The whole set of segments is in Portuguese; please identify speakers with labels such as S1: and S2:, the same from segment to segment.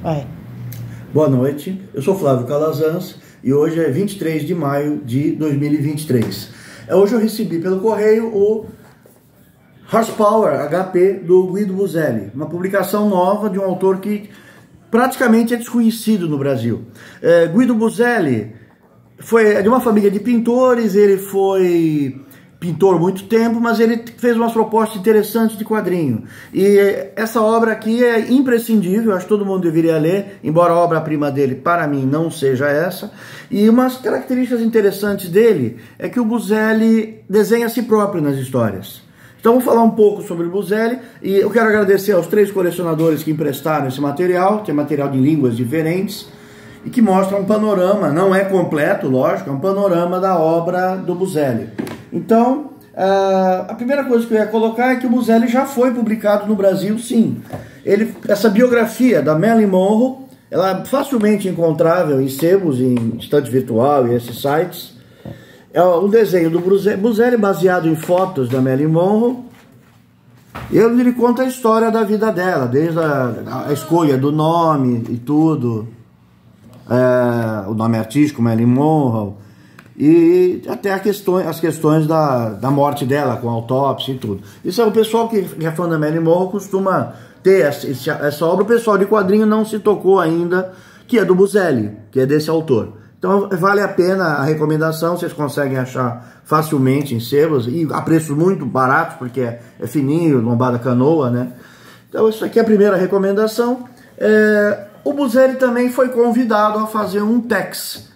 S1: Vai.
S2: Boa noite, eu sou Flávio Calazans e hoje é 23 de maio de 2023. Hoje eu recebi pelo correio o Horsepower HP do Guido Buzelli, uma publicação nova de um autor que praticamente é desconhecido no Brasil. Guido Buzelli foi de uma família de pintores, ele foi pintor há muito tempo, mas ele fez umas propostas interessantes de quadrinho. E essa obra aqui é imprescindível, acho que todo mundo deveria ler, embora a obra-prima dele, para mim, não seja essa. E umas características interessantes dele é que o Buzelli desenha a si próprio nas histórias. Então vou falar um pouco sobre o Buzelli e eu quero agradecer aos 3 colecionadores que emprestaram esse material, que é material de línguas diferentes, e que mostra um panorama, não é completo, lógico, é um panorama da obra do Buzelli. Então, a primeira coisa que eu ia colocar é que o Buzelli já foi publicado no Brasil, sim. Essa biografia da Marilyn Monroe, ela é facilmente encontrável em sebos, em estante virtual e esses sites. É um desenho do Buzelli baseado em fotos da Marilyn Monroe. E ele conta a história da vida dela, desde a escolha do nome e tudo, o nome artístico, Marilyn Monroe, e até as questões da morte dela, com autópsia e tudo. Isso é o pessoal que é fã da Marilyn Monroe costuma ter essa obra. O pessoal de quadrinho não se tocou ainda, que é do Buzelli, que é desse autor. Então vale a pena a recomendação, vocês conseguem achar facilmente em sebos, e a preços muito baratos, porque é fininho, lombada canoa, né? Então isso aqui é a primeira recomendação. O Buzelli também foi convidado a fazer um tex.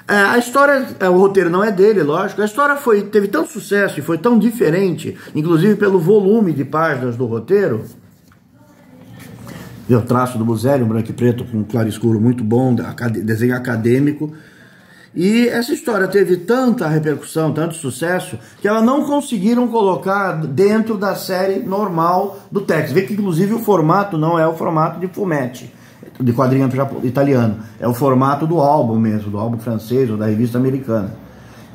S2: A história, o roteiro não é dele, lógico, a história teve tanto sucesso e foi tão diferente, inclusive pelo volume de páginas do roteiro. O traço do Buzelli, um branco e preto com um claro escuro muito bom, desenho acadêmico. E essa história teve tanta repercussão, tanto sucesso, que ela não conseguiram colocar dentro da série normal do tex. Vê que inclusive o formato não é o formato de fumetti, de quadrinho italiano, é o formato do álbum mesmo, do álbum francês ou da revista americana.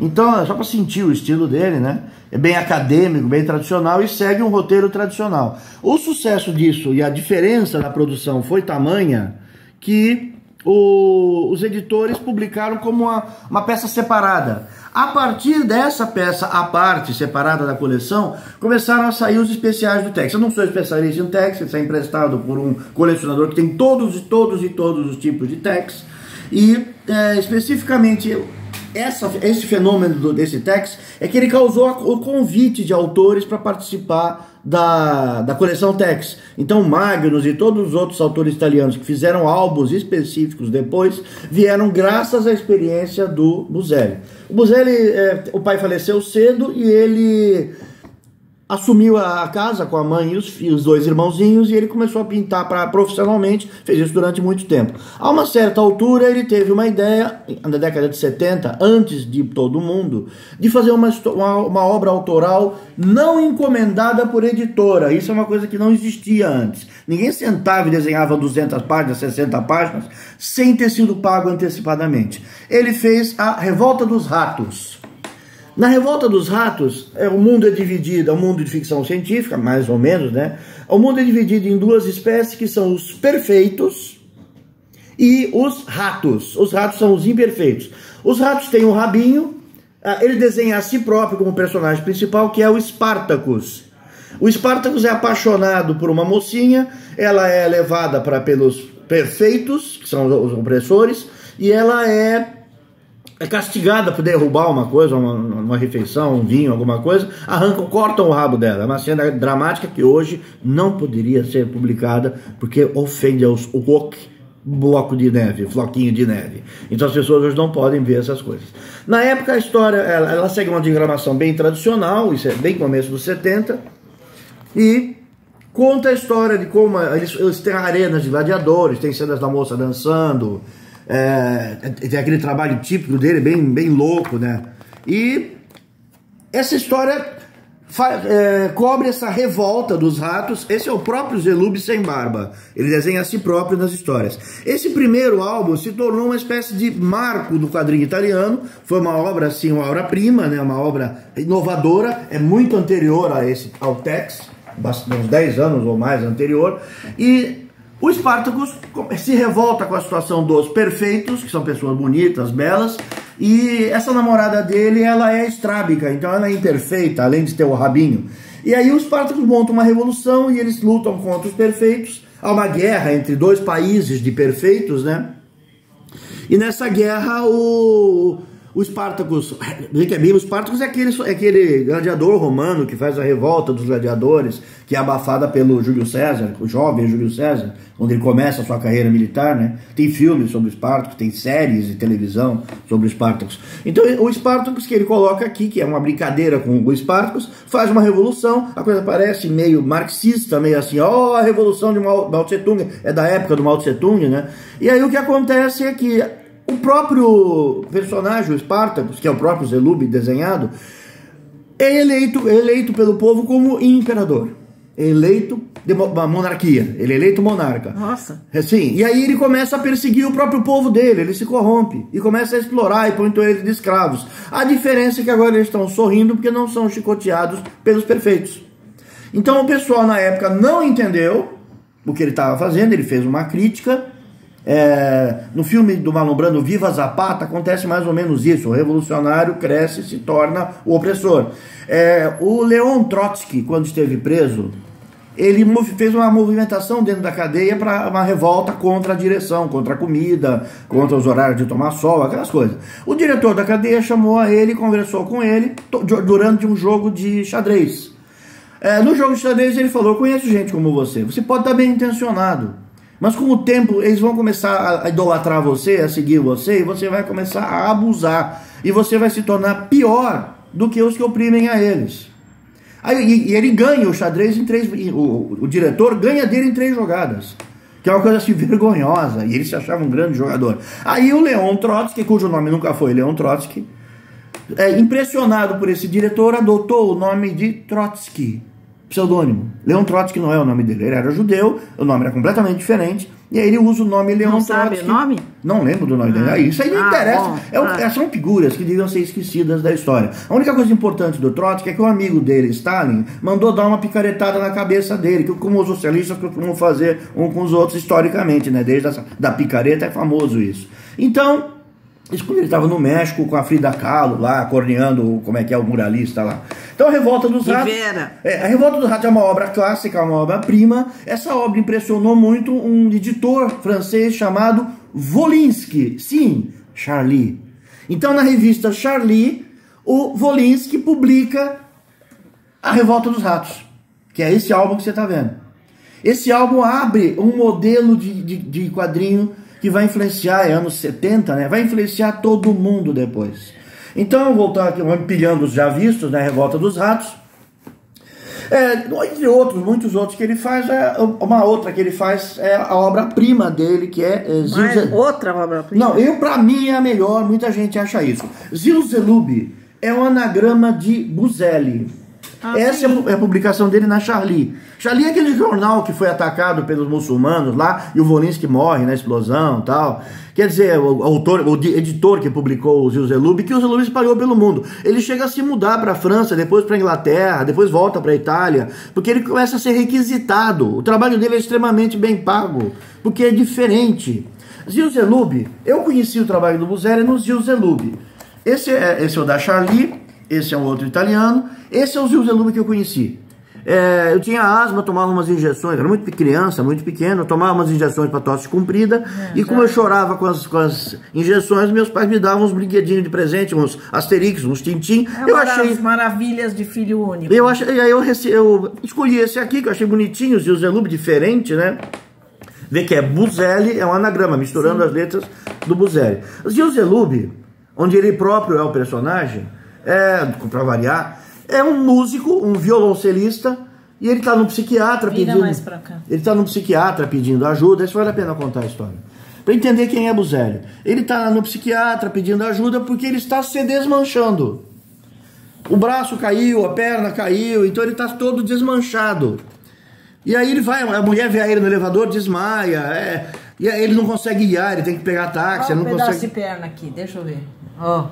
S2: Então é só para sentir o estilo dele, né? É bem acadêmico, bem tradicional e segue um roteiro tradicional. O sucesso disso e a diferença da produção foi tamanha que os editores publicaram como uma peça separada. A partir dessa peça à parte, separada da coleção, começaram a sair os especiais do tex. Eu não sou especialista em tex, isso é emprestado por um colecionador que tem todos os tipos de tex. E especificamente esse fenômeno desse tex é que ele causou o convite de autores para participar da coleção tex. Então Magnus e todos os outros autores italianos que fizeram álbuns específicos depois vieram graças à experiência do Buzelli. O Buzelli, o pai faleceu cedo e ele assumiu a casa com a mãe e os 2 irmãozinhos e ele começou a pintar profissionalmente, fez isso durante muito tempo. A uma certa altura ele teve uma ideia, na década de 70, antes de todo mundo, de fazer uma obra autoral não encomendada por editora. Isso é uma coisa que não existia antes. Ninguém sentava e desenhava 200 páginas, 60 páginas, sem ter sido pago antecipadamente. Ele fez a Revolta dos Ratos. Na Revolta dos Ratos, o mundo é dividido, é um mundo de ficção científica, mais ou menos, né? O mundo é dividido em 2 espécies, que são os perfeitos e os ratos. Os ratos são os imperfeitos. Os ratos têm um rabinho, ele desenha a si próprio como personagem principal, que é o Spartacus. O Spartacus é apaixonado por uma mocinha, ela é levada pelos perfeitos, que são os opressores, e ela é castigada por derrubar uma coisa, uma refeição, um vinho, alguma coisa, cortam o rabo dela. É uma cena dramática que hoje não poderia ser publicada porque ofende o bloco de neve, floquinho de neve. Então as pessoas hoje não podem ver essas coisas. Na época a história, ela segue uma diagramação bem tradicional, isso é bem começo dos 70, e conta a história de como eles têm arenas de gladiadores, tem cenas da moça dançando, tem aquele trabalho típico dele, bem louco, né? E essa história cobre essa revolta dos ratos. Esse é o próprio Zelub sem barba. Ele desenha a si próprio nas histórias. Esse primeiro álbum se tornou uma espécie de marco do quadrinho italiano. Foi uma obra, assim, uma obra-prima, né? Uma obra inovadora. É muito anterior ao tex, uns 10 anos ou mais anterior. E O Spartacus se revolta com a situação dos perfeitos, que são pessoas bonitas, belas, e essa namorada dele, ela é estrábica, então ela é imperfeita, além de ter o rabinho. E aí os Spartacus montam uma revolução e eles lutam contra os perfeitos. Há uma guerra entre dois países de perfeitos, né? E nessa guerra o Spartacus, o Spartacus é aquele gladiador romano que faz a revolta dos gladiadores, que é abafada pelo Júlio César, o jovem Júlio César, onde ele começa a sua carreira militar, né? Tem filmes sobre o Spartacus, tem séries de televisão sobre o Spartacus. Então o Spartacus que ele coloca aqui, que é uma brincadeira com o Spartacus, faz uma revolução, a coisa parece meio marxista, meio assim, ó, a revolução de Mao Tse Tung, é da época do Mao Tse Tung, né? E aí o que acontece é que o próprio personagem, o Spartacus, que é o próprio Zelub desenhado, é eleito pelo povo como imperador. É eleito de uma monarquia. Ele é eleito monarca.
S1: Nossa.
S2: Sim. E aí ele começa a perseguir o próprio povo dele. Ele se corrompe e começa a explorar e põe eles de escravos. A diferença é que agora eles estão sorrindo porque não são chicoteados pelos perfeitos. Então o pessoal na época não entendeu o que ele estava fazendo. Ele fez uma crítica. No filme do Marlon Brando, Viva Zapata, acontece mais ou menos isso. O revolucionário cresce e se torna o opressor. O Leon Trotsky, quando esteve preso, ele fez uma movimentação dentro da cadeia para uma revolta contra a direção, contra a comida, contra os horários de tomar sol, aquelas coisas. O diretor da cadeia chamou a ele, conversou com ele durante um jogo de xadrez. No jogo de xadrez ele falou: eu conheço gente como você pode estar bem intencionado, mas com o tempo eles vão começar a idolatrar você, a seguir você, e você vai começar a abusar. E você vai se tornar pior do que os que oprimem a eles. E ele ganha o xadrez em 3... O diretor ganha dele em 3 jogadas. Que é uma coisa assim vergonhosa. E ele se achava um grande jogador. Aí o Leon Trotsky, cujo nome nunca foi Leon Trotsky, impressionado por esse diretor, adotou o nome de Trotsky. Pseudônimo. Leon Trotsky não é o nome dele, ele era judeu, o nome era completamente diferente, e aí ele usa o nome Leon Trotsky.
S1: Não sabe o nome?
S2: Não lembro do nome dele. Isso aí não interessa. São figuras que deviam ser esquecidas da história. A única coisa importante do Trotsky é que o amigo dele, Stalin, mandou dar uma picaretada na cabeça dele, que como os socialistas costumam fazer um com os outros historicamente, né? Desde da picareta é famoso isso. Então, isso quando ele estava no México com a Frida Kahlo lá, corneando como é que é o muralista lá. Então a Revolta dos Ratos... a Revolta dos Ratos é uma obra clássica, uma obra-prima. Essa obra impressionou muito um editor francês chamado Volinsky. Sim, Charlie. Então na revista Charlie, o Volinsky publica a Revolta dos Ratos, que é esse álbum que você está vendo. Esse álbum abre um modelo de quadrinho que vai influenciar, anos 70, né? Vai influenciar todo mundo depois. Então, voltar aqui, vamos pilhando os já vistos, né? Revolta dos Ratos. Entre outros, muitos outros que ele faz, uma outra que ele faz é a obra-prima dele, que é...
S1: outra obra-prima?
S2: Não, pra mim é a melhor, muita gente acha isso. Zilzelub é um anagrama de Buzelli. Essa é a publicação dele na Charlie. Charlie é aquele jornal que foi atacado pelos muçulmanos lá, e o Volinsky morre na explosão e tal. Quer dizer, o editor que publicou o Zilzelub, que o Zilzelub espalhou pelo mundo. Ele chega a se mudar para a França, depois para a Inglaterra, depois volta para a Itália, porque ele começa a ser requisitado. O trabalho dele é extremamente bem pago, porque é diferente. Zilzelub, eu conheci o trabalho do Buzelli no Zilzelub. Esse é o da Charlie, esse é um outro italiano, esse é o Zilzelub que eu conheci. Eu tinha asma, tomava umas injeções, era muito criança, muito pequeno, tomava umas injeções para tosse comprida, e como eu chorava com as injeções, meus pais me davam uns brinquedinhos de presente, uns Asterix, uns Tintim.
S1: Eu achei maravilhas de filho único.
S2: E aí eu escolhi esse aqui, que eu achei bonitinho, o Zilzelub, diferente, né? Vê que é Buzelli, é um anagrama, misturando as letras do Buzelli. O Zilzelub, onde ele próprio é o personagem, para variar, é um músico, um violoncelista, e ele está no psiquiatra pedindo...
S1: mais pra cá.
S2: Ele está no psiquiatra pedindo ajuda, isso vale a pena contar a história. Para entender quem é Buzelli. Ele está no psiquiatra pedindo ajuda porque ele está se desmanchando. O braço caiu, a perna caiu, então ele está todo desmanchado. E aí ele vai, a mulher vê ele no elevador, desmaia, e aí ele não consegue guiar, ele tem que pegar táxi,
S1: Olha
S2: ele não
S1: pedaço
S2: consegue...
S1: de perna aqui, deixa eu ver. Ó.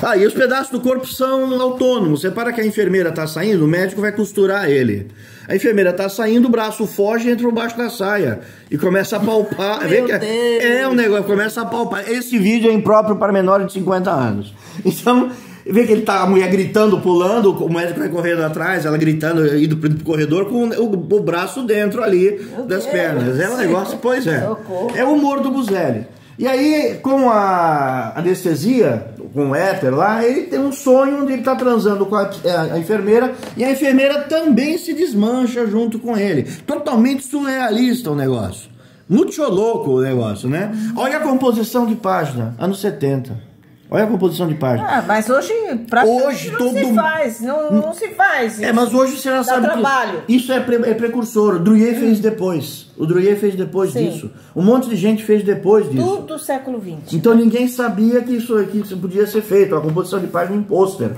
S2: Ah, e os pedaços do corpo são autônomos. Você para que a enfermeira está saindo, o médico vai costurar ele. A enfermeira está saindo, o braço foge e entra por baixo da saia. E começa a palpar. É um negócio, começa a palpar. Esse vídeo é impróprio para menores de 50 anos. Então, vê que ele tá, a mulher gritando, pulando, o médico vai correndo atrás, ela gritando, indo pro corredor com o braço dentro ali das pernas. É um negócio, pois é. É o humor do Buzelli. E aí, com a anestesia, com o éter lá, ele tem um sonho onde ele está transando com a enfermeira, e a enfermeira também se desmancha junto com ele. Totalmente surrealista o negócio. Muito louco o negócio, né? Olha a composição de página, anos 70. Olha a composição de página.
S1: Ah, mas hoje praticamente não se faz. Não se faz.
S2: É, mas hoje você já sabe
S1: trabalho.
S2: Que isso é precursor. O Drouet fez depois. O Drouet fez depois disso. Um monte de gente fez depois disso.
S1: Tudo do século XX.
S2: Então ninguém sabia que isso podia ser feito. A composição de página em pôster.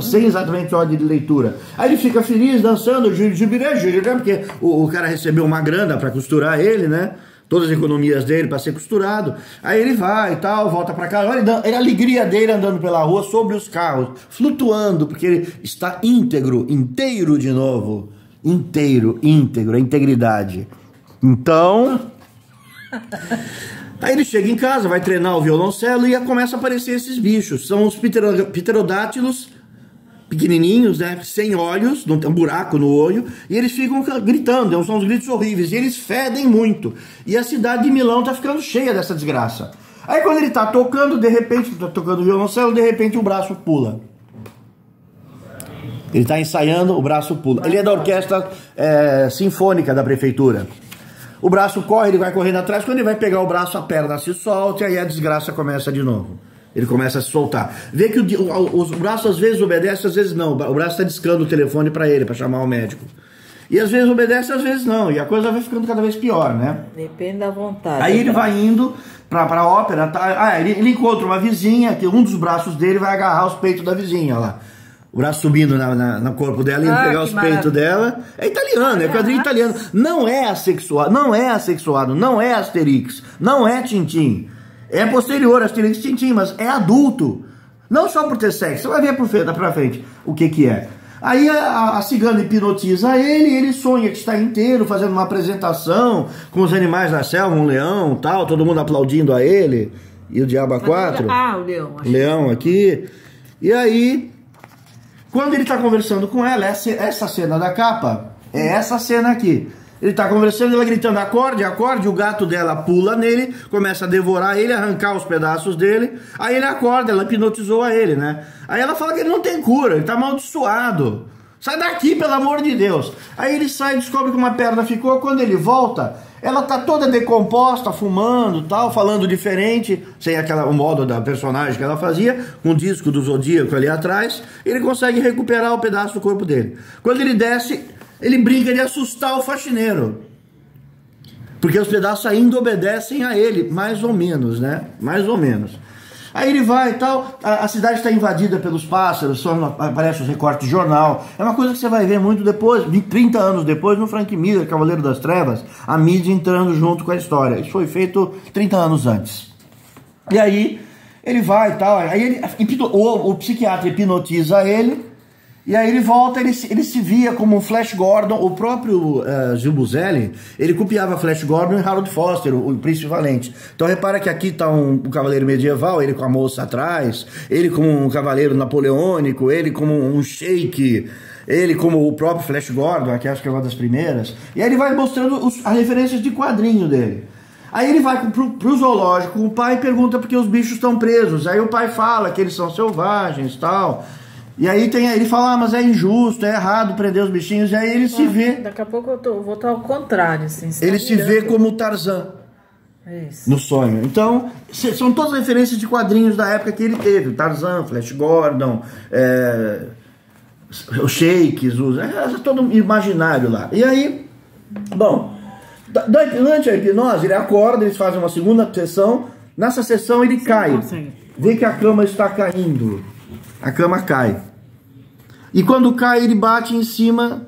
S2: Sem exatamente ordem de leitura. Aí ele fica feliz, dançando, jubilé, porque o cara recebeu uma grana para costurar ele, né? Todas as economias dele para ser costurado. Aí ele vai e tal, volta para casa. Olha a alegria dele andando pela rua sobre os carros, flutuando, porque ele está íntegro, inteiro de novo. Íntegro, a integridade. Então, aí ele chega em casa, vai treinar o violoncelo e começa a aparecer esses bichos. São os pterodátilos pequenininhos, né, sem olhos, não tem um buraco no olho, e eles ficam gritando, são uns gritos horríveis, e eles fedem muito. E a cidade de Milão tá ficando cheia dessa desgraça. Aí quando ele tá tocando, de repente, tá tocando violoncelo, de repente o braço pula. Ele tá ensaiando, o braço pula. Ele é da orquestra sinfônica da prefeitura. O braço corre, ele vai correndo atrás, quando ele vai pegar o braço, a perna se solta, e aí a desgraça começa de novo. Ele começa a se soltar. Vê que os braços às vezes obedecem, às vezes não. O braço está discando o telefone para ele, para chamar o médico. E às vezes obedece, às vezes não. E a coisa vai ficando cada vez pior, né?
S1: Depende da vontade.
S2: Aí ele vai indo para a ópera. Tá? Ele encontra uma vizinha, que um dos braços dele vai agarrar os peitos da vizinha, lá. O braço subindo no corpo dela, indo pegar os peitos dela. É italiano, é quadrinho italiano. Não é assexuado, não é Asterix, não é Tintim. É posterior a Asterix e Tintim, mas é adulto. Não só por ter sexo, você vai ver pra frente o que é. Aí a cigana hipnotiza ele e ele sonha que está inteiro fazendo uma apresentação com os animais da selva, um leão tal, todo mundo aplaudindo a ele. E o diabo a quatro.
S1: Ah, o leão.
S2: O leão aqui. E aí, quando ele está conversando com ela, essa cena da capa, é essa cena aqui. Ele tá conversando, ela gritando acorde, acorde, o gato dela pula nele, começa a devorar ele, arrancar os pedaços dele, aí ele acorda, ela hipnotizou a ele, né? Aí ela fala que ele não tem cura, ele tá amaldiçoado. Sai daqui, pelo amor de Deus. Aí ele sai, descobre que uma perna ficou, quando ele volta, ela tá toda decomposta, fumando tal, falando diferente, sem o modo da personagem que ela fazia, com o disco do Zodíaco ali atrás, ele consegue recuperar o pedaço do corpo dele. Quando ele desce, ele brinca de assustar o faxineiro. Porque os pedaços ainda obedecem a ele, mais ou menos, né? Mais ou menos. Aí ele vai e tal, a cidade está invadida pelos pássaros, só aparece os recortes de jornal. É uma coisa que você vai ver muito depois, 30 anos depois, no Frank Miller, Cavaleiro das Trevas, a mídia entrando junto com a história. Isso foi feito 30 anos antes. E aí ele vai e tal, aí o psiquiatra hipnotiza ele, e aí ele volta, ele se via como um Flash Gordon. O próprio Gil Buzelli, ele copiava Flash Gordon e Harold Foster, o Príncipe Valente. Então repara que aqui está um cavaleiro medieval, ele com a moça atrás, ele como um cavaleiro napoleônico, ele como um sheik, ele como o próprio Flash Gordon, que acho que é uma das primeiras. E aí ele vai mostrando as referências de quadrinho dele. Aí ele vai pro zoológico, o pai pergunta por que os bichos estão presos. Aí o pai fala que eles são selvagens e tal. E aí ele fala, mas é injusto, é errado prender os bichinhos. E aí ele se vê...
S1: Daqui a pouco eu vou estar ao contrário. Assim,
S2: ele se vê como Tarzan.
S1: Isso.
S2: No sonho. Então, são todas referências de quadrinhos da época que ele teve. Tarzan, Flash Gordon, os Shakes, todo imaginário lá. E aí, bom, durante a hipnose, ele acorda, eles fazem uma segunda sessão. Nessa sessão ele cai. Vê que a cama está caindo. A cama cai. E quando cai, ele bate em cima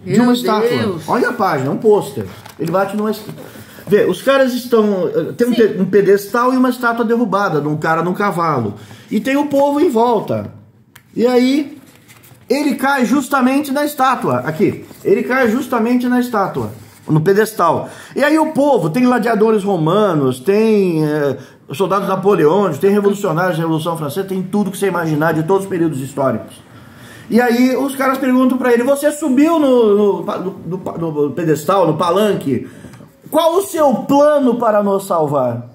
S2: de uma estátua. Olha a página, um pôster. Ele bate numa estátua. Vê, os caras estão... Tem um pedestal e uma estátua derrubada de um cara num cavalo. E tem o povo em volta. E aí, ele cai justamente na estátua. Aqui. Ele cai justamente na estátua. No pedestal. E aí o povo, tem gladiadores romanos, tem soldados napoleônicos, tem revolucionários da Revolução Francesa, tem tudo que você imaginar de todos os períodos históricos. E aí os caras perguntam pra ele, você subiu no pedestal, no palanque, qual o seu plano para nos salvar?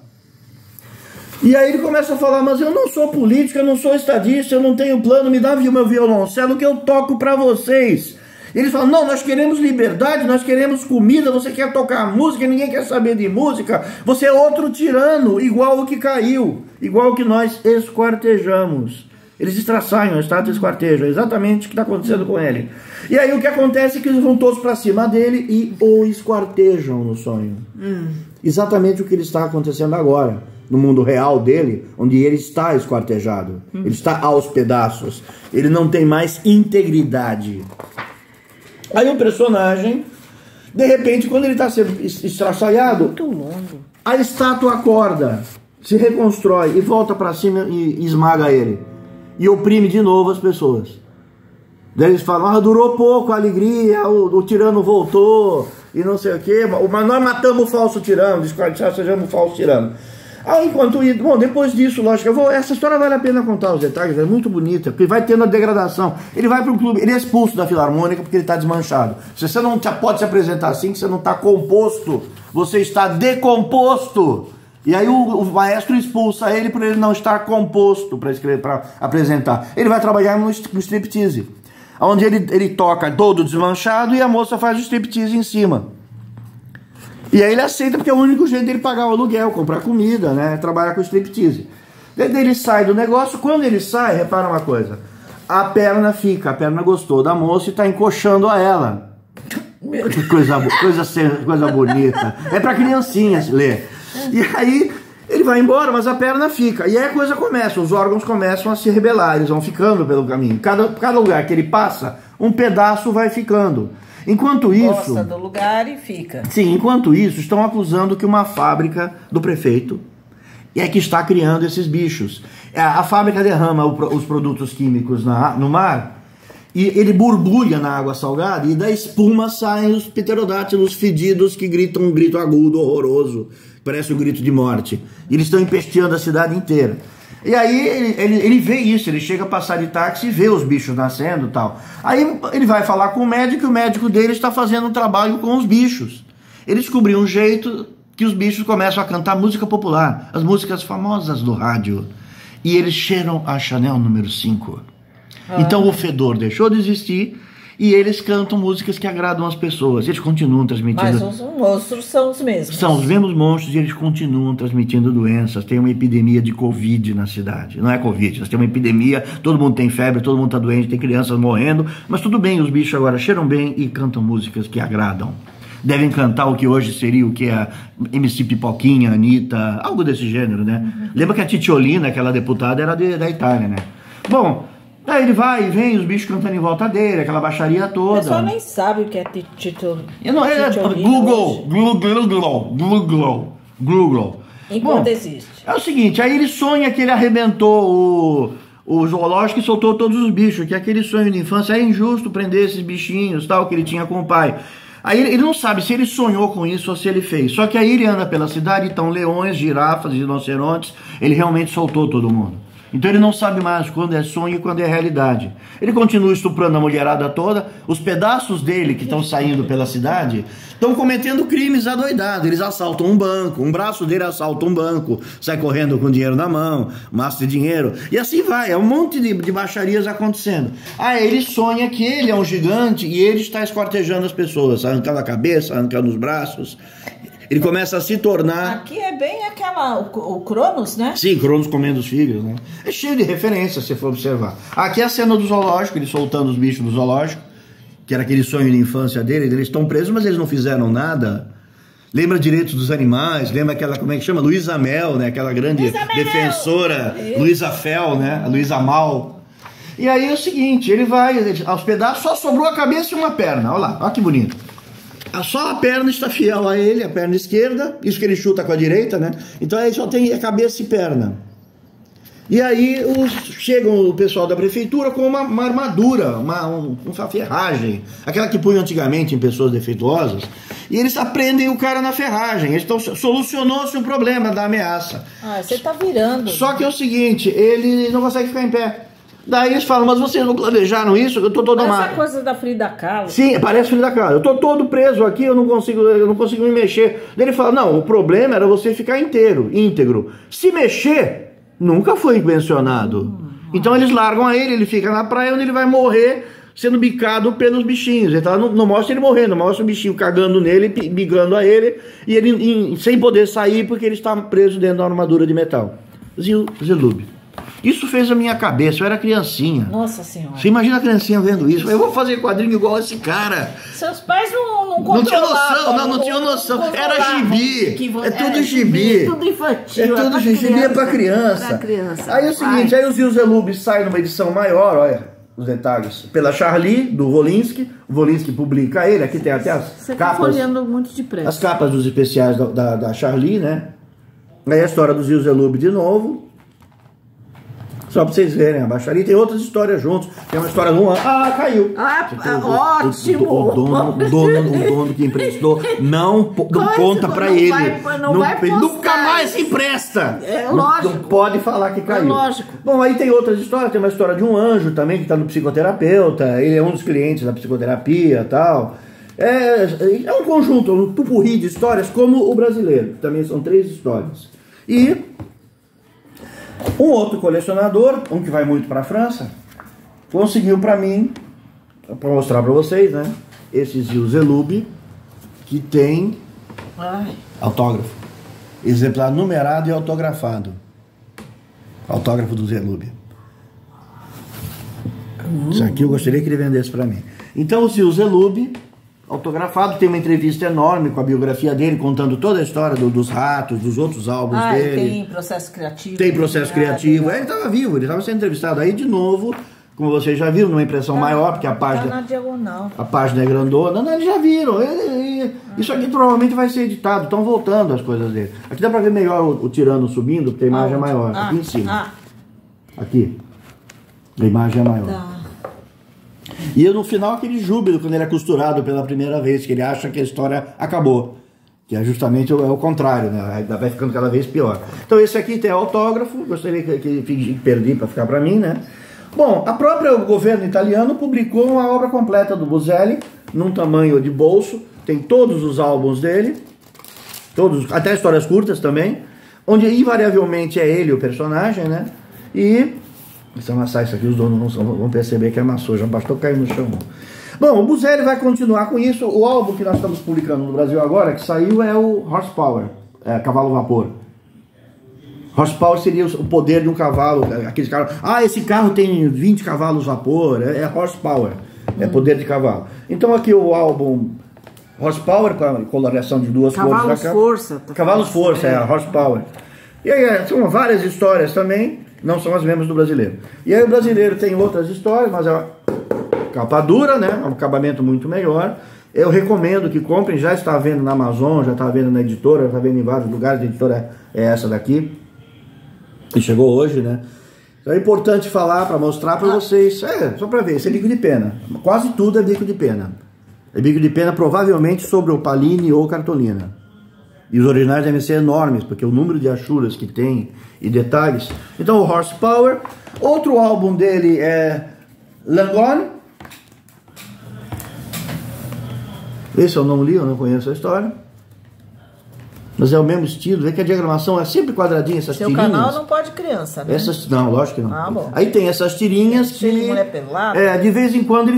S2: E aí ele começa a falar, mas eu não sou político, eu não sou estadista, eu não tenho plano, me dá meu violoncelo que eu toco pra vocês. E eles falam, não, nós queremos liberdade, nós queremos comida, você quer tocar música, ninguém quer saber de música, você é outro tirano, igual o que caiu, igual o que nós esquartejamos. Eles estraçalham, a estátua esquartejam, exatamente o que está acontecendo com ele. E aí o que acontece é que eles vão todos para cima dele e o esquartejam no sonho. Exatamente o que está acontecendo agora, no mundo real dele, onde ele está esquartejado, ele está aos pedaços, ele não tem mais integridade. Aí o personagem, de repente, quando ele está sendo estraçalhado, a estátua acorda, se reconstrói e volta para cima e esmaga ele. E oprime de novo as pessoas. Daí eles falam, durou pouco a alegria, o tirano voltou, e não sei o quê, mas nós matamos o falso tirano, sejamos o falso tirano. Enquanto isso, bom, depois disso, lógico, essa história vale a pena contar os detalhes, é muito bonita, porque vai tendo a degradação. Ele vai para um clube, ele é expulso da Filarmônica porque ele está desmanchado. Você não pode se apresentar assim, que você não está composto, você está decomposto. E aí o maestro expulsa ele por ele não estar composto para escrever, para apresentar. Ele vai trabalhar no striptease, onde ele toca todo desmanchado e a moça faz o striptease em cima. E aí ele aceita porque é o único jeito dele pagar o aluguel, comprar comida, né? Trabalhar com o striptease. Daí ele sai do negócio, quando ele sai, repara uma coisa, a perna gostou da moça e está encoxando a ela. Que coisa bonita. É para criancinhas ler. E aí ele vai embora, mas a perna fica. E aí a coisa começa, os órgãos começam a se rebelar, eles vão ficando pelo caminho. Cada lugar que ele passa, um pedaço vai ficando. Enquanto isso...
S1: Gosta do lugar e fica.
S2: Sim, enquanto isso, estão acusando que uma fábrica do prefeito é que está criando esses bichos. A fábrica derrama os produtos químicos no mar e ele borbulha na água salgada e da espuma saem os pterodátilos fedidos que gritam um grito agudo, horroroso. Parece um grito de morte. E eles estão empesteando a cidade inteira. E aí ele vê isso, ele chega a passar de táxi e vê os bichos nascendo e tal. Aí ele vai falar com o médico e o médico dele está fazendo um trabalho com os bichos. Ele descobriu um jeito que os bichos começam a cantar música popular, as músicas famosas do rádio. E eles cheiram a Chanel número 5. Então o fedor deixou de existir e eles cantam músicas que agradam as pessoas. Eles continuam transmitindo...
S1: Mas os monstros são os mesmos.
S2: São os mesmos monstros e eles continuam transmitindo doenças. Tem uma epidemia de Covid na cidade. Não é Covid, nós temos uma epidemia, todo mundo tem febre, todo mundo está doente, tem crianças morrendo. Mas tudo bem, os bichos agora cheiram bem e cantam músicas que agradam. Devem cantar o que hoje seria o que a MC Pipoquinha, Anitta, algo desse gênero, né? Lembra que a Titiolina, aquela deputada, era da Itália, né? Bom... Aí ele vai e vem, os bichos cantando em volta dele, aquela baixaria toda. O pessoal
S1: nem sabe o que é Titiolina.
S2: Google.
S1: Enquanto existe.
S2: É o seguinte, aí ele sonha que ele arrebentou o zoológico e soltou todos os bichos, que aquele sonho de infância é injusto prender esses bichinhos, tal, que ele tinha com o pai. Aí ele não sabe se ele sonhou com isso ou se ele fez. Só que aí ele anda pela cidade, então leões, girafas, rinocerontes, ele realmente soltou todo mundo. Então ele não sabe mais quando é sonho e quando é realidade. Ele continua estuprando a mulherada toda. Os pedaços dele que estão saindo pela cidade estão cometendo crimes adoidados. Eles assaltam um banco, um braço dele assalta um banco, sai correndo com dinheiro na mão, maço de dinheiro. E assim vai, é um monte de baixarias acontecendo. Aí ele sonha que ele é um gigante e ele está esquartejando as pessoas, arrancando a cabeça, arrancando os braços. Ele começa a se tornar...
S1: Aqui é bem o Cronos, né?
S2: Sim, Cronos comendo os filhos, né? É cheio de referências, se for observar. Aqui é a cena do zoológico, ele soltando os bichos do zoológico, que era aquele sonho de infância dele. Eles estão presos, mas eles não fizeram nada. Lembra direitos dos animais, lembra aquela, como é que chama? Luísa Mel, né? Aquela grande defensora, Luísa Fel, né? A Luísa Mal. E aí é o seguinte, ele vai aos pedaços, só sobrou a cabeça e uma perna. Olha lá, olha que bonito. Só a perna está fiel a ele, a perna esquerda, isso que ele chuta com a direita, né? Então aí só tem a cabeça e perna. E aí chega o pessoal da prefeitura com uma armadura, uma ferragem, aquela que punha antigamente em pessoas defeituosas, e eles prendem o cara na ferragem. Então solucionou-se o problema da ameaça.
S1: Ah, você tá virando.
S2: Só que é o seguinte, ele não consegue ficar em pé. Daí eles falam, mas vocês não planejaram isso? Eu tô todo
S1: Parece a coisa da Frida Kahlo.
S2: Sim, parece Frida Kahlo. Eu tô todo preso aqui, eu não consigo me mexer. Daí ele fala, não, o problema era você ficar íntegro. Se mexer, nunca foi mencionado. Então eles largam a ele fica na praia onde ele vai morrer sendo bicado pelos bichinhos. Então não mostra ele morrendo, mostra o bichinho cagando nele, bigando a ele, e ele sem poder sair porque ele está preso dentro da armadura de metal. Zelub. Isso fez a minha cabeça, eu era criancinha.
S1: Nossa Senhora.
S2: Você imagina a criancinha vendo isso? Eu vou fazer quadrinho igual esse cara.
S1: Seus pais não
S2: tinham noção, não tinham noção. Era gibi. É tudo gibi.
S1: Tudo infantil.
S2: É tudo gibi, é pra criança. Aí é o seguinte, aí o Zil Zelub sai numa edição maior, olha os detalhes, pela Charlie, do Volinsky. O Volinsky publica ele, aqui tem até as
S1: Você
S2: capas.
S1: Você tá folheando muito depressa.
S2: As capas dos especiais da Charlie, né? Aí a história do Zil Zelub de novo. Só pra vocês verem, a baixaria tem outras histórias juntos. Tem uma história de um ano. Ah, caiu!
S1: Ótimo!
S2: O dono que emprestou não conta pra ele. Ele nunca mais empresta!
S1: É lógico.
S2: Não pode falar que caiu.
S1: É lógico.
S2: Bom, aí tem outras histórias. Tem uma história de um anjo também que tá no psicoterapeuta. Ele é um dos clientes da psicoterapia e tal. É um conjunto, um pupurri de histórias como o brasileiro. Também são 3 histórias. E um outro colecionador, um que vai muito para a França, conseguiu para mim, para mostrar para vocês, né? Esse Zil Zelub, que tem autógrafo. Exemplar numerado e autografado. Autógrafo do Zelub. Isso aqui eu gostaria que ele vendesse para mim. Então o Zil Zelub, autografado, tem uma entrevista enorme com a biografia dele, contando toda a história dos ratos, dos outros álbuns dele.
S1: Tem processo criativo.
S2: Tem processo criativo. Ele estava vivo, ele estava sendo entrevistado. Aí, de novo, como vocês já viram, numa impressão maior, porque a página...
S1: Tá na diagonal.
S2: A página é grandona. Não, eles já viram. Isso aqui provavelmente vai ser editado. Estão voltando as coisas dele. Aqui dá para ver melhor o tirano subindo, porque a imagem é maior. Aqui em cima. Aqui. A imagem é maior.
S1: Tá.
S2: E no final aquele júbilo quando ele é costurado pela primeira vez, que ele acha que a história acabou. Que é justamente o contrário, né? Vai ficando cada vez pior. Então esse aqui tem autógrafo, gostaria que perdi para ficar para mim, né? Bom, a própria governo italiano publicou uma obra completa do Buzzelli, num tamanho de bolso, tem todos os álbuns dele, todos, até histórias curtas também, onde invariavelmente é ele o personagem, né? E se amassar isso aqui, os donos não vão perceber que amassou, já bastou cair no chão. Bom, o Buzzelli vai continuar com isso. O álbum que nós estamos publicando no Brasil agora, que saiu, é o Horsepower, cavalo vapor. Horsepower seria o poder de um cavalo, aqueles carros. Esse carro tem 20 cavalos vapor, é horsepower, é poder de cavalo. Então aqui o álbum Horsepower, com a coloração de 2 cores.
S1: Cavalos Força.
S2: Cavalos Força, Horsepower. E aí são várias histórias também, não são as mesmas do brasileiro. E aí o brasileiro tem outras histórias, mas é uma capa dura, né? Um acabamento muito melhor. Eu recomendo que comprem, já está vendo na Amazon, já está vendo na editora, já está vendo em vários lugares, a editora é essa daqui, que chegou hoje, né? Então é importante falar para mostrar para vocês, só para ver, isso é bico de pena, quase tudo é bico de pena. É bico de pena provavelmente sobre opaline ou cartolina. E os originais devem ser enormes, porque o número de achuras que tem e detalhes. Então o Horsepower, outro álbum dele é Langone. Esse eu não li, eu não conheço a história. Mas é o mesmo estilo, vê que a diagramação é sempre quadradinha, essas tirinhas.
S1: Seu canal não pode criança, né?
S2: Não, lógico que não.
S1: Bom.
S2: Aí tem essas tirinhas que...
S1: mulher pelada.
S2: De vez em quando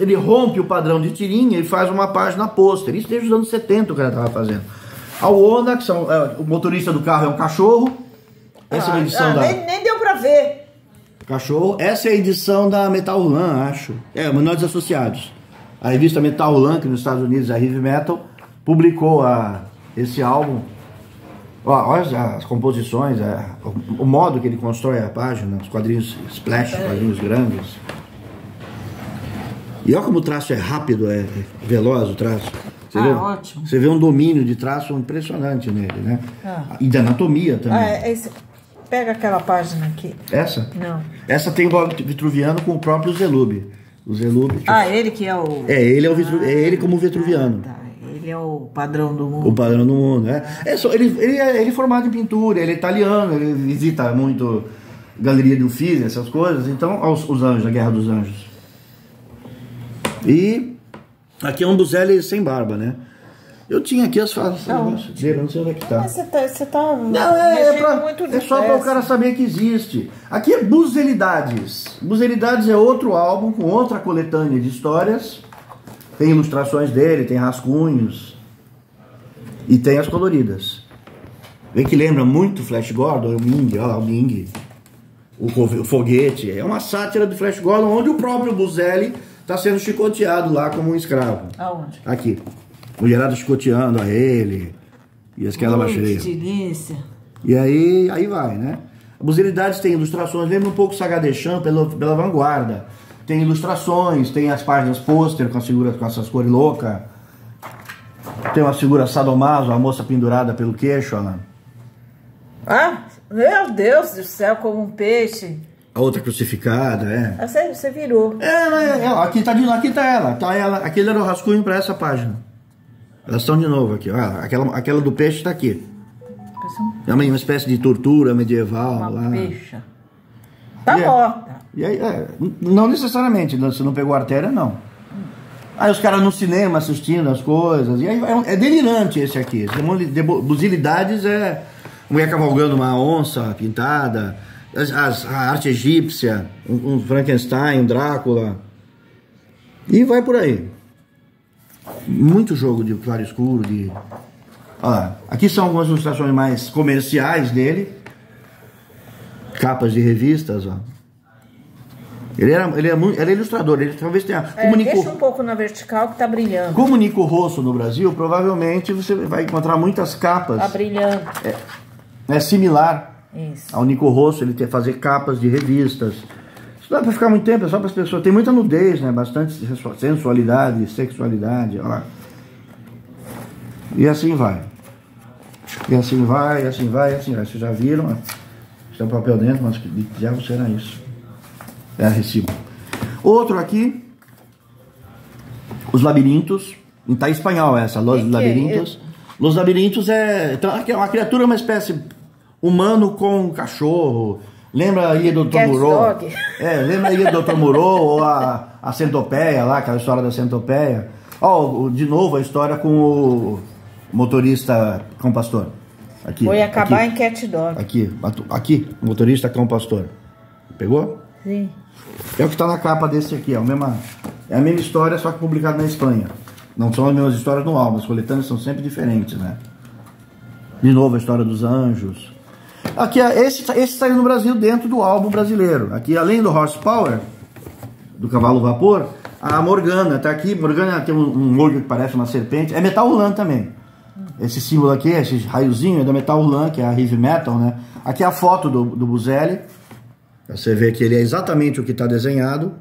S2: ele rompe o padrão de tirinha e faz uma página pôster. Isso desde os anos 70 o cara estava fazendo. A Ona, que são, o motorista do carro é um cachorro. Essa é a edição da...
S1: Nem deu pra ver.
S2: Cachorro. Essa é a edição da Metal Hurlan, acho. Menores Associados. A revista Metal Hurlan, que nos Estados Unidos é Heavy Metal, publicou esse álbum. Olha as composições, o modo que ele constrói a página, os quadrinhos splash, quadrinhos grandes. E olha como o traço é rápido, é veloz o traço.
S1: Ótimo.
S2: Você vê um domínio de traço impressionante nele, né? E de anatomia também.
S1: Pega aquela página aqui.
S2: Essa?
S1: Não.
S2: Essa tem o vitruviano com o próprio Zellube. O Zellube... Tipo,
S1: ele que é o...
S2: ele é o ele como vitruviano.
S1: Ele é o padrão do mundo.
S2: O padrão do mundo, né? Ele é formado em pintura, ele é italiano, ele visita muito Galeria do Uffizi, essas coisas. Então, os Anjos, a Guerra dos Anjos. E aqui é um Buselli sem barba, né? Eu tinha aqui as falas dele, não sei onde é que tá.
S1: Mas você tá
S2: não, é só para o cara saber que existe. Aqui é Buselidades. Buselidades é outro álbum com outra coletânea de histórias. Tem ilustrações dele, tem rascunhos. E tem as coloridas. Vê que lembra muito Flash Gordon, o Ming, olha lá, o Ming. O foguete. É uma sátira do Flash Gordon, onde o próprio Buselli está sendo chicoteado lá como um escravo.
S1: Aonde?
S2: Aqui. Mulherada chicoteando a ele. E aquela baixaria. E aí vai, né? A Buselidades tem ilustrações, lembra um pouco Saga Deschamps pela vanguarda. Tem ilustrações, tem as páginas pôster com as figuras com essas cores loucas. Tem uma figura sadomaso, a moça pendurada pelo queixo, olha lá.
S1: Meu Deus do céu, como um peixe.
S2: A outra crucificada,
S1: Você virou.
S2: Aqui tá ela. Aquele era o rascunho para essa página. Elas estão de novo aqui. Aquela do peixe está aqui. É uma espécie de tortura medieval.
S1: Uma peixa. Tá morta.
S2: E aí, não necessariamente, se não pegou artéria, não. Aí os caras no cinema assistindo as coisas. E aí é delirante esse aqui. Buselidades é mulher cavalgando uma onça pintada. A arte egípcia, um Frankenstein, um Drácula. E vai por aí. Muito jogo de claro escuro. Aqui são algumas ilustrações mais comerciais dele. Capas de revistas, ó. Ele era ilustrador, ele talvez tenha...
S1: Deixa um pouco na vertical que tá brilhando.
S2: Como Nico Rosso no Brasil, provavelmente você vai encontrar muitas capas.
S1: Tá brilhando.
S2: É similar
S1: Isso.
S2: ao Nico Rosso, ele fazer capas de revistas. Isso não dá pra ficar muito tempo, é só para as pessoas. Tem muita nudez, né? Bastante sensualidade, sexualidade, ó lá. E assim vai. E assim vai, e assim vai, e assim vai. Vocês já viram, ó. Tem um papel dentro, mas que diabo será isso? É recibo. Outro aqui, Os Labirintos. Tá em espanhol essa, Los Labirintos. Los Labirintos é uma criatura, uma espécie humano com cachorro. Lembra a Ilha do Dr. Moreau? Lembra a Ilha do Dr. Moreau ou a centopeia lá, aquela história da centopeia. De novo a história com o motorista cão pastor. Aqui,
S1: foi acabar em Cat Dog.
S2: Aqui, o motorista cão pastor. Pegou?
S1: Sim.
S2: É o que está na capa desse aqui, é a mesma história, só que publicada na Espanha. Não são as mesmas histórias no álbum, as coletâneas são sempre diferentes, né? De novo a história dos anjos. Aqui, esse saiu no Brasil dentro do álbum brasileiro. Aqui, além do Horsepower, do cavalo vapor, a Morgana tá aqui. Morgana tem um olho que parece uma serpente. É metal Ulan também. Esse símbolo aqui, esse raiozinho é da metal Ulan, que é a heavy metal, né? Aqui é a foto do Buselli. Você vê que ele é exatamente o que está desenhado.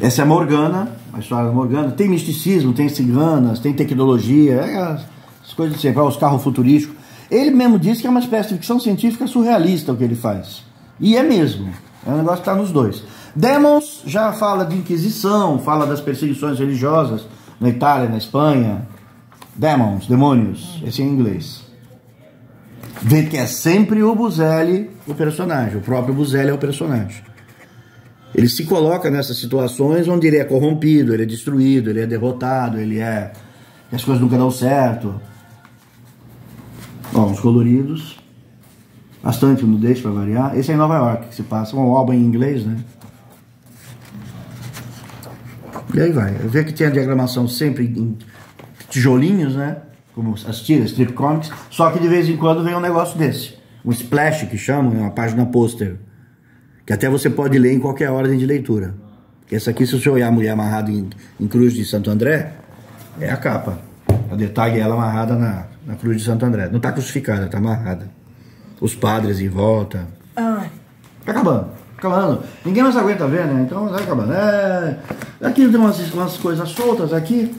S2: Essa é a Morgana, a história da Morgana. Tem misticismo, tem ciganas, tem tecnologia, as coisas de sempre, os carros futurísticos. Ele mesmo disse que é uma espécie de ficção científica surrealista o que ele faz. E é mesmo. É um negócio que está nos dois. Demons já fala de Inquisição, fala das perseguições religiosas na Itália, na Espanha. Demons, demônios, esse é em inglês. Vê que é sempre o Buselli o personagem, o próprio Buselli é o personagem. Ele se coloca nessas situações onde ele é corrompido, ele é destruído, ele é derrotado, as coisas nunca dão certo. Os coloridos, bastante nudez para variar. Esse é em Nova York que se passa, um álbum em inglês, né? E aí vai, vê que tem a diagramação sempre em tijolinhos, né? Como as tiras, strip comics, só que de vez em quando vem um negócio desse. Um splash, que chamam, uma página pôster. Que até você pode ler em qualquer ordem de leitura. Essa aqui, se você olhar a mulher amarrada em Cruz de Santo André, é a capa. O detalhe é ela amarrada na Cruz de Santo André. Não está crucificada, está amarrada. Os padres em volta.
S1: Ai.
S2: Tá acabando. acabando. Ninguém mais aguenta ver, né? Então vai acabando. Aqui tem umas coisas soltas aqui.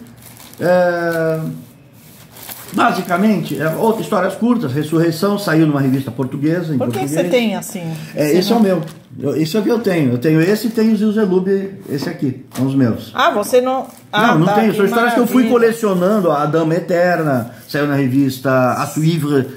S2: Basicamente, histórias curtas. Ressurreição saiu numa revista portuguesa.
S1: Por que você tem assim?
S2: Esse é o meu. Isso é o que eu tenho. Eu tenho esse e tenho o Zilzelub, esse aqui. São os meus.
S1: Ah, você não...
S2: não
S1: tá,
S2: tenho. São histórias que eu fui colecionando. A Dama Eterna saiu na revista A Suivre,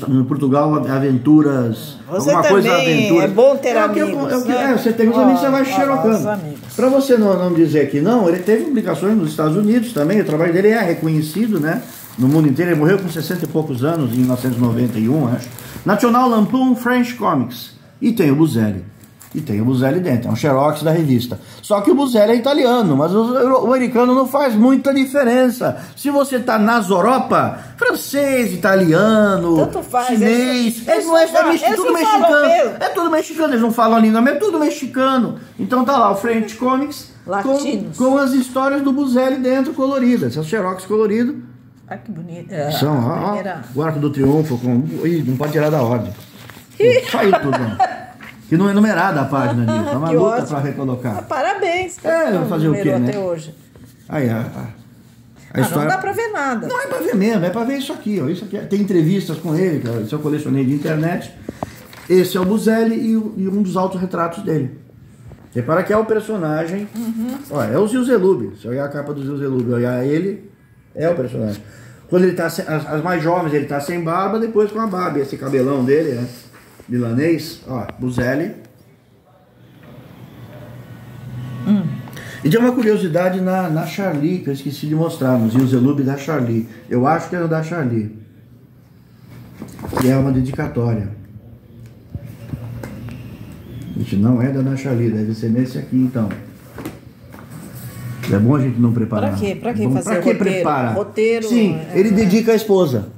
S2: no Portugal, Aventuras.
S1: Você
S2: alguma
S1: também
S2: coisa Aventuras.
S1: É bom ter amigos.
S2: Você tem os amigos, você vai xerocando. Para você não dizer que não, ele teve publicações nos Estados Unidos também. O trabalho dele é reconhecido, né? No mundo inteiro. Ele morreu com 60 e poucos anos, em 1991, acho. National Lampoon French Comics. E tem o Buzelli. E tem o Buzelli dentro, é um xerox da revista. Só que o Buzelli é italiano, mas o americano não faz muita diferença. Se você tá nas Europa, francês, italiano,
S1: tanto faz,
S2: chinês, tudo mexicano. É tudo mexicano, eles não falam a língua mesmo, é tudo mexicano. Então tá lá o French Comics com as histórias do Buzelli dentro coloridas, é o xerox colorido.
S1: Ah, que bonito.
S2: São, o Arco do Triunfo, não pode tirar da ordem. Saiu tudo, que não é numerada a página disso. É uma luta para recolocar.
S1: Parabéns.
S2: Vai fazer o quê, né?
S1: Até hoje.
S2: Aí, a história...
S1: Não dá para ver nada.
S2: Não é para ver mesmo, é para ver isso aqui, ó. Isso aqui. Tem entrevistas com ele, isso eu colecionei de internet. Esse é o Buzelli e um dos autorretratos dele. Repara que é o personagem. Ó, é o Zilzelub. Se olhar a capa do Zilzelub e olhar ele, é o personagem. Quando ele tá as mais jovens, ele tá sem barba, depois com a barba. Esse cabelão dele, né? Milanês, ó, Buzelli. E tem uma curiosidade na Charlie, que eu esqueci de mostrar, no Zilzelub da Charlie. Eu acho que é o da Charlie. Que é uma dedicatória. Gente, não é da Charlie, deve ser nesse aqui então. É bom a gente não preparar.
S1: Pra quê? Pra que
S2: fazer
S1: roteiro?
S2: Pra que preparar?
S1: Roteiro.
S2: Sim, ele dedica a esposa.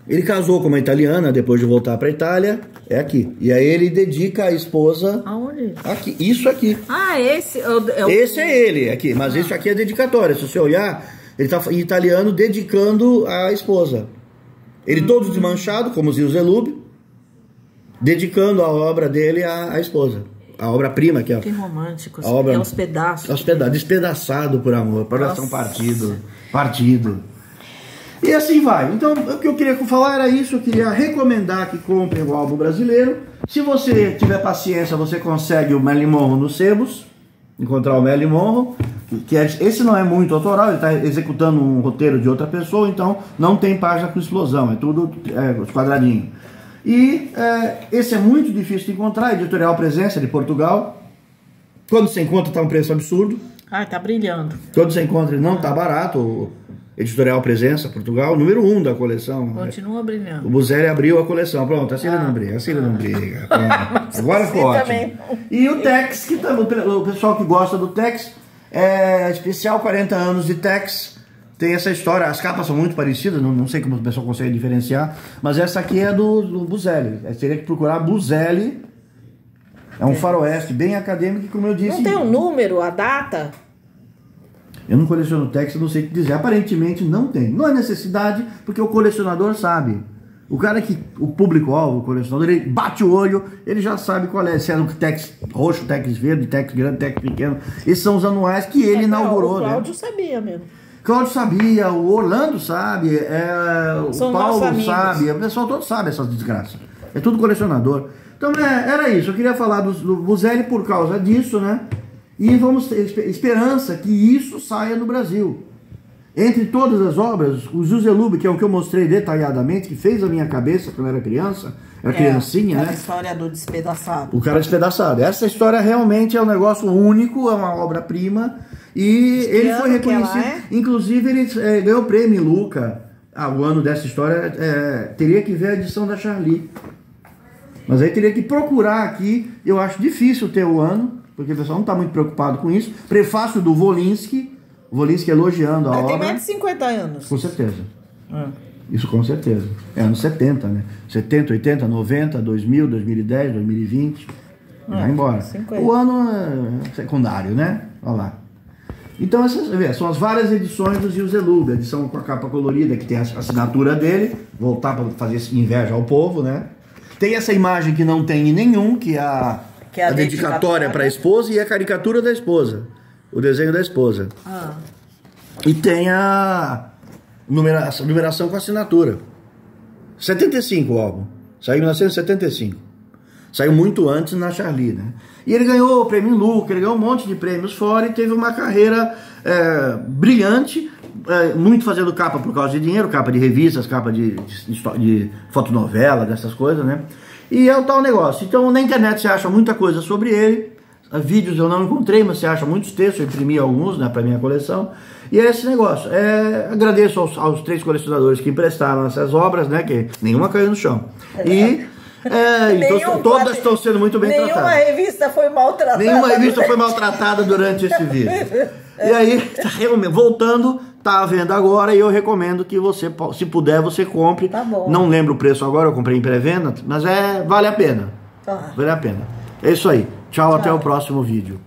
S2: Ele casou com uma italiana depois de voltar para a Itália. É aqui. E aí ele dedica a esposa.
S1: Aonde?
S2: Aqui. Isso aqui.
S1: Ah, esse
S2: Esse é ele aqui. Mas isso aqui é dedicatória. Se você olhar, ele está em italiano dedicando a esposa. Ele todo desmanchado, como o Zilzelub, dedicando a obra dele à esposa. A obra-prima que é.
S1: Que romântico.
S2: A obra,
S1: é os pedaços.
S2: Despedaçado por amor. Coração partido. E assim vai. Então, o que eu queria falar era isso. Eu queria recomendar que comprem o álbum brasileiro. Se você tiver paciência, você consegue o Marilyn Monroe nos sebos. Encontrar o Marilyn Monroe. Esse não é muito autoral, ele está executando um roteiro de outra pessoa, então não tem página com explosão, é tudo os quadradinhos. E esse é muito difícil de encontrar, Editorial Presença de Portugal. Quando você encontra, está um preço absurdo.
S1: Ah, tá brilhando.
S2: Quando você encontra, ele não está barato. Editorial Presença, Portugal, número 1 da coleção.
S1: Continua brilhando.
S2: O Buzelli abriu a coleção. Pronto, assim ele não briga, assim ele não briga. Agora ficou ótimo. E o Tex, que o pessoal que gosta do Tex, especial 40 anos de Tex, tem essa história, as capas são muito parecidas, não sei como o pessoal consegue diferenciar, mas essa aqui é do Buzelli. Teria que procurar Buzelli, é um faroeste bem acadêmico, como eu disse.
S1: Não tem um número, a data?
S2: Eu não coleciono Tex, não sei o que dizer. Aparentemente não tem. Não é necessidade, porque o colecionador sabe. O cara o público-alvo, o colecionador, ele bate o olho, ele já sabe qual é. Se é o Tex roxo, Tex verde, Tex grande, Tex pequeno. Esses são os anuais que ele inaugurou.
S1: O Cláudio sabia mesmo.
S2: Cláudio sabia, o Orlando sabe, o Paulo sabe, o pessoal todo sabe essas desgraças. É tudo colecionador. Então era isso. Eu queria falar do Buzelli por causa disso, né? E vamos ter esperança que isso saia no Brasil. Entre todas as obras, o Zilzelub, que é o que eu mostrei detalhadamente, que fez a minha cabeça quando eu era criança, era criancinha, né?
S1: A história do despedaçado.
S2: O cara despedaçado. Essa história realmente é um negócio único, é uma obra-prima. E ele foi reconhecido. Inclusive, ele ganhou o prêmio Luca. O ano dessa história teria que ver a edição da Charlie. Mas aí teria que procurar aqui. Eu acho difícil ter o ano, porque o pessoal não está muito preocupado com isso. Prefácio do Wolinski. Wolinski elogiando a obra.
S1: Tem mais de 50 anos.
S2: Com certeza. Isso com certeza. É anos 70, né? 70, 80, 90, 2000, 2010, 2020. Vai embora. 50. O ano é secundário, né? Olha lá. Então essas são as várias edições do Zilzelub. A edição com a capa colorida, que tem a assinatura dele. Voltar para fazer inveja ao povo, né? Tem essa imagem que não tem em nenhum, que é
S1: Que é a
S2: dedicatória para a esposa e a caricatura da esposa. O desenho da esposa. E tem a numeração com assinatura. 75 o álbum. Saiu em 1975. Saiu muito antes na Charlie, né? E ele ganhou o prêmio Luca, ele ganhou um monte de prêmios fora e teve uma carreira brilhante, muito fazendo capa por causa de dinheiro, capa de revistas, capa de fotonovela, dessas coisas, né? E é o tal negócio. Então na internet você acha muita coisa sobre ele, vídeos eu não encontrei, mas você acha muitos textos, eu imprimi alguns, né, para minha coleção. E é esse negócio. Agradeço aos 3 colecionadores que emprestaram essas obras, né, que nenhuma caiu no chão. Então todas estão sendo muito bem tratadas.
S1: Nenhuma revista foi maltratada.
S2: Nenhuma revista foi maltratada durante esse vídeo. E aí, voltando, tá à venda agora e eu recomendo que você, se puder, você compre.
S1: Tá bom.
S2: Não lembro o preço agora, eu comprei em pré-venda, mas vale a pena. Vale a pena. É isso aí. Tchau, até o próximo vídeo.